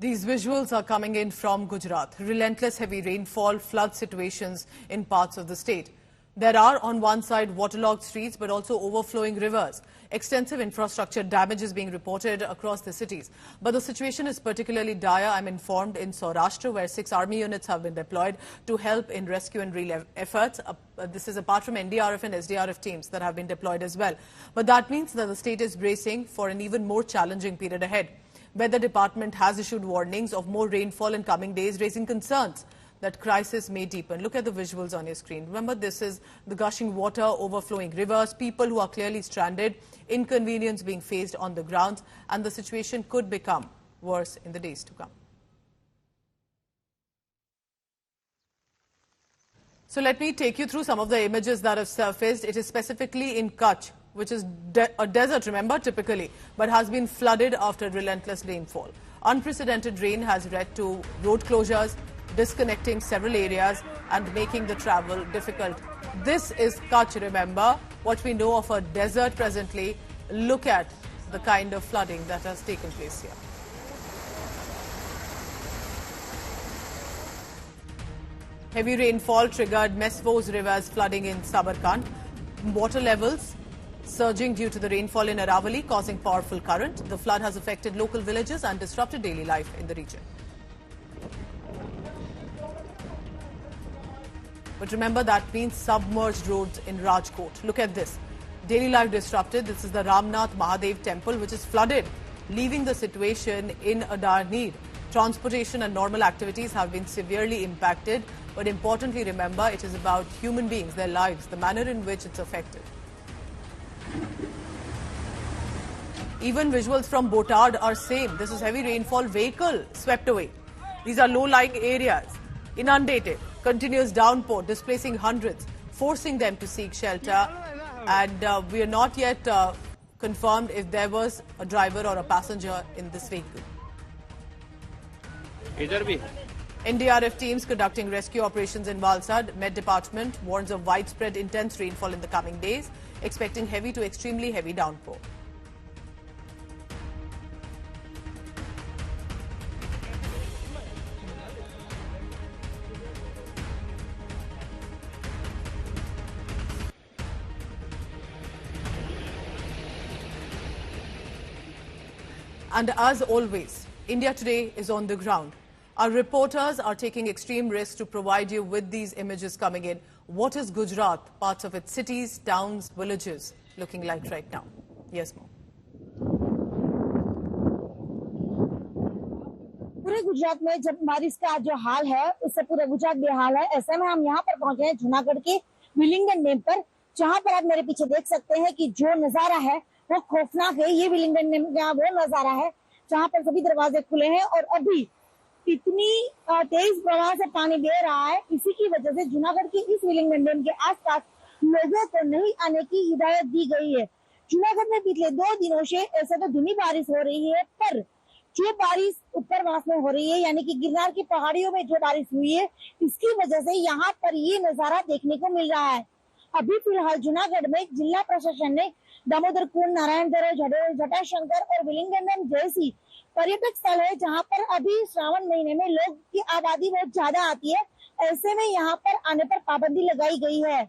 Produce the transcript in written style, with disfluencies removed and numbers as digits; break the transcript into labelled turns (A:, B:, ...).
A: These visuals are coming in from Gujarat. Relentless heavy rainfall, flood situations in parts of the state. There are on one side waterlogged streets but also overflowing rivers. Extensive infrastructure damage is being reported across the cities. But the situation is particularly dire, I'm informed, in Saurashtra, where 6 army units have been deployed to help in rescue and relief efforts. This is apart from NDRF and SDRF teams that have been deployed as well. But that means that the state is bracing for an even more challenging period ahead. Weather Department has issued warnings of more rainfall in coming days, raising concerns that crisis may deepen. Look at the visuals on your screen. Remember, this is the gushing water, overflowing rivers, people who are clearly stranded, inconvenience being faced on the ground, and the situation could become worse in the days to come. So let me take you through some of the images that have surfaced. It is specifically in Kutch, which is a desert, remember, typically, but has been flooded after relentless rainfall. Unprecedented rain has led to road closures, disconnecting several areas and making the travel difficult. This is Kutch, remember, what we know of a desert presently. Look at the kind of flooding that has taken place here. Heavy rainfall triggered Mesvos River's flooding in Sabarkand. Water levels surging due to the rainfall in Aravalli, causing powerful current. The flood has affected local villages and disrupted daily life in the region. But remember, that means submerged roads in Rajkot. Look at this. Daily life disrupted. This is the Ramnath Mahadev temple, which is flooded, leaving the situation in a dire need. Transportation and normal activities have been severely impacted. But importantly, remember, it is about human beings, their lives, the manner in which it's affected. Even visuals from Botad are same. This is heavy rainfall, vehicle swept away. These are low-lying areas, inundated, continuous downpour, displacing hundreds, forcing them to seek shelter. And we are not yet confirmed if there was a driver or a passenger in this vehicle. NDRF teams conducting rescue operations in Valsad. Met Department warns of widespread intense rainfall in the coming days, expecting heavy to extremely heavy downpour. And as always, India Today is on the ground. Our reporters are taking extreme risks to provide you with these images coming in. What is Gujarat, parts of its cities, towns, villages looking like right now? Yes, Mo.
B: पूरे गुजरात में जब बारिश का जो हाल है, उससे पूरे गुजरात बेहाल है। ऐसे में हम यहाँ पर पहुंचे हैं जूनागढ़ के विलिंगडन डैम पर, जहाँ पर आप मेरे पीछे देख सकते हैं कि जो नजारा है वो खौफनाक है। ये विलिंगडन डैम का वो नजारा है जहाँ पर सभी दरवाजे खुले हैं और अभी इतनी तेज प्रवाह से पानी दे रहा है। इसी की वजह से जूनागढ़ के इस विलिंगडन डैम के आसपास लोगों को नहीं आने की हिदायत दी गई है। जूनागढ़ में पिछले 2 दिनों से ऐसे तो धीमी बारिश हो रही है, पर जो बारिश उत्तरवास में हो रही है, यानी कि गिरनार की पहाड़ियों में जो बारिश हुई है, इसकी वजह से यहाँ पर ये नजारा देखने को मिल रहा है। अभी फिलहाल जूनागढ़ में जिला प्रशासन ने दामोदर कुंड, नारायणधर, जटाशंकर और विलिंगडन डैम जैसी पर्यटक स्थल है जहाँ पर अभी श्रावण महीने में लोग की आबादी बहुत ज्यादा आती है। ऐसे में यहाँ पर आने पर पाबंदी लगाई गई है।